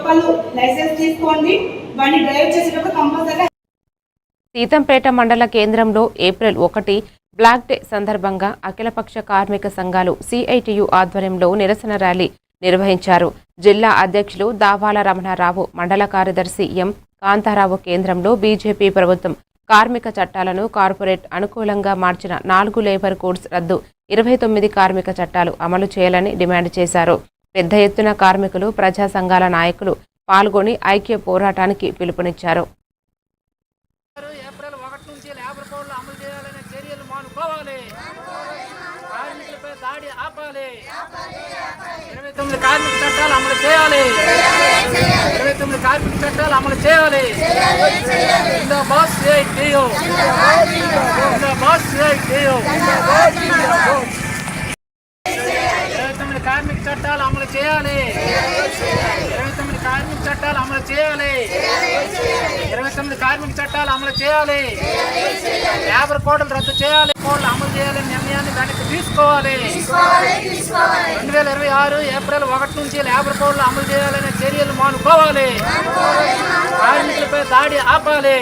ఒకళ్ళు లైసెన్స్ తీసుకోండి, బండి డ్రైవ్ చేసేటప్పుడు కంపల్సరీగా. సీతంపేట మండల కేంద్రంలో ఏప్రిల్ 1 బ్లాక్ డే సందర్భంగా అఖిలపక్ష కార్మిక సంఘాలు సిఐటియు ఆధ్వర్యంలో నిరసన ర్యాలీ నిర్వహించారు. జిల్లా అధ్యక్షులు దావాల రమణారావు, మండల కార్యదర్శి ఎం కాంతారావు కేంద్రంలో బీజేపీ ప్రభుత్వం కార్మిక చట్టాలను కార్పొరేట్ అనుకూలంగా మార్చిన 4 లేబర్ కోడ్స్ రద్దు, 29 కార్మిక చట్టాలు అమలు చేయాలని డిమాండ్ చేశారు. పెద్ద ఎత్తున కార్మికులు, ప్రజా సంఘాల నాయకులు పాల్గొని ఐక్య పోరాటానికి పిలుపునిచ్చారు. ఏప్రిల్ 1 నుంచి లేబర్ కోడ్లు అమలు చేయాలనే చర్యలు మానుకోవాలి. కార్మికులపై దాడి ఆపాలి. 29 కార్మిక చట్టాలు అమలు చేయాలి. 29 కార్మిక చట్టాలు అమలు చేయాలి. జిందాబాద్ సిఐటియు. జిందాబాద్ సిఐటియు. 29 కార్మిక చట్టాలు అమలు చేయాలి. 29 కార్మిక చట్టాలు అమలు చేయాలి. 29 కార్మిక చట్టాలు అమలు చేయాలి. లేబర్ కోడ్లు రద్దు చేయాలి. కోడ్లు అమలు చేయాలని నిర్ణయాన్ని వెనక్కి తీసుకోవాలి. 2026 ఏప్రిల్ 1 నుంచి లేబర్ కోడ్లు అమలు చేయాలనే చర్యలు మానుకోవాలి. కార్మికులపై దాడి ఆపాలి.